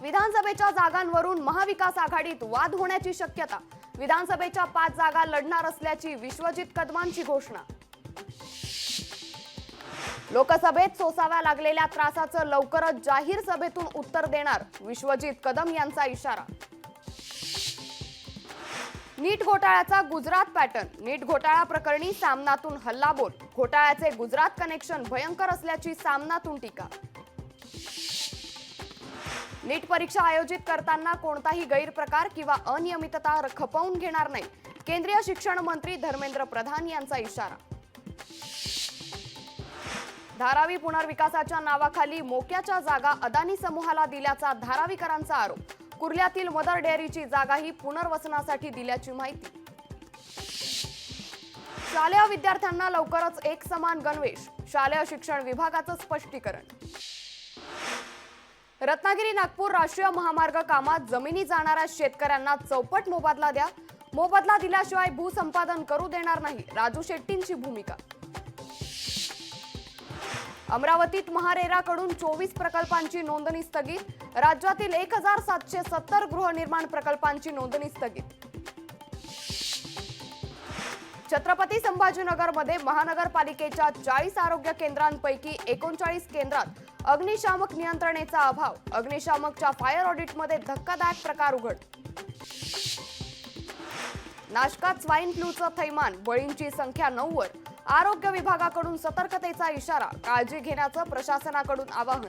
विधानसभेच्या जागांवरून महाविकास आघाडीत वाद होण्याची शक्यता। विधानसभेच्या 5 जागा लढणार असल्याची विश्वजित कदमांची घोषणा। लोकसभेत सोसाव्या लागलेल्या त्रासाचं लवकरच जाहीर सभेतून उत्तर देणार, विश्वजित कदम यांचा इशारा। नीट घोटाळ्याचा गुजरात पॅटर्न। नीट घोटाळा प्रकरणी सामनातून हल्लाबोल। घोटाळ्याचे गुजरात कनेक्शन भयंकर असल्याची सामनातून टीका। नीट परीक्षा आयोजित करताना कोणताही गैरप्रकार किंवा अनियमितता खपवून घेणार नाही, केंद्रीय शिक्षण मंत्री धर्मेंद्र प्रधान यांचा इशारा। धारावी पुनर्विकासाच्या नावाखाली मोक्याच्या जागा अदानी समूहाला दिल्याचा धारावीकरांचा आरोप। कुर्ल्यातील मदर डेअरीची जागाही पुनर्वसनासाठी दिल्याची माहिती। शालेय विद्यार्थ्यांना लवकरच एक समान गणवेश, शालेय शिक्षण विभागाचं स्पष्टीकरण। रत्नागिरी नागपूर राष्ट्रीय महामार्ग कामात जमिनी जाणाऱ्या शेतकऱ्यांना चौपट मोबदला द्या, मोबदला दिल्याशिवाय भूसंपादन करू देणार नाही, राजू शेट्टींची भूमिका। अमरावतीत महारेराकडून 24 प्रकल्पांची नोंदणी स्थगित। राज्यातील 1770 गृहनिर्माण प्रकल्पांची नोंदणी स्थगित। छत्रपती संभाजीनगरमध्ये महानगरपालिकेच्या 40 आरोग्य केंद्रांपैकी 39 केंद्रात अग्निशामक नियंत्रणेचा अभाव। अग्निशामकच्या फायर ऑडिटमध्ये धक्कादायक प्रकार उघड। नाशकात स्वाईन फ्लूचं थैमान, बळींची संख्या 9 वर। आरोग्य विभागाकडून सतर्कतेचा इशारा, काळजी घेण्याचं प्रशासनाकडून आवाहन।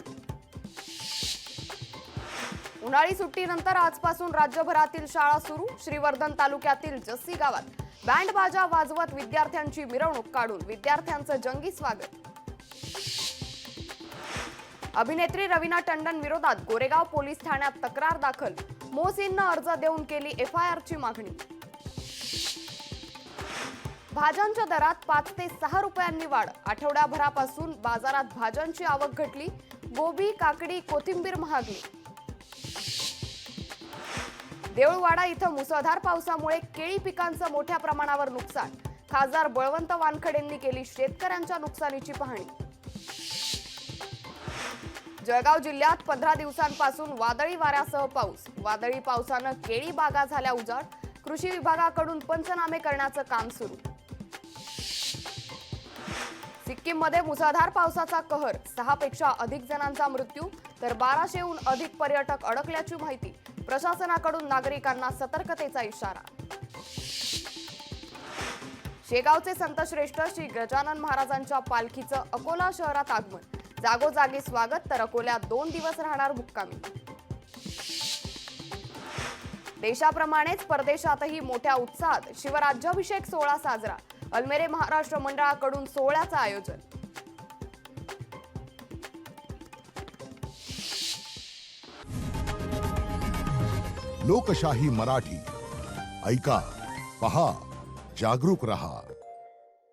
उन्हाळी सुट्टीनंतर आजपासून राज्यभरातील शाळा सुरू। श्रीवर्धन तालुक्यातील जस्सी गावात बँड बाजा वाजवत विद्यार्थ्यांची मिरवणूक काढून विद्यार्थ्यांचं जंगी स्वागत। अभिनेत्री रवीना टंडन विरोधात गोरेगाव पोलीस ठाण्यात तक्रार दाखल। मोहसिननं अर्ज देऊन केली एफआयआरची मागणी। भाज्यांच्या दरात 5 ते 6 रुपयांनी वाढ। आठवड्याभरापासून बाजारात भाज्यांची आवक घटली। गोबी, काकडी, कोथिंबीर महागली। देऊळवाडा इथं मुसळधार पावसामुळे केळी पिकांचं मोठ्या प्रमाणावर नुकसान। खासदार बळवंत वानखडेंनी केली शेतकऱ्यांच्या नुकसानीची पाहणी। जळगाव जिल्ह्यात 15 दिवसांपासून वादळी वाऱ्यासह पाऊस। वादळी पावसानं केळी बागा झाल्या उजाड। कृषी विभागाकडून पंचनामे करण्याचं काम सुरू। सिक्कीममध्ये मुसळधार पावसाचा कहर। 6 पेक्षा अधिक जणांचा मृत्यू तर 1200हून अधिक पर्यटक अडकल्याची माहिती। प्रशासनाकडून नागरिकांना सतर्कतेचा इशारा। शेगावचे संतश्रेष्ठ श्री गजानन महाराजांच्या पालखीचं अकोला शहरात आगमन। जागोजागी स्वागत तर अकोल्यात 2 दिवस राहणार मुक्कामी। देशाप्रमाणेच परदेशातही मोठ्या उत्साहात शिवराज्याभिषेक सोहळा साजरा। अल्मेरे महाराष्ट्र मंडळाकडून सोहळ्याचं आयोजन। लोकशाही मराठी ऐका, पहा, जागरूक रहा।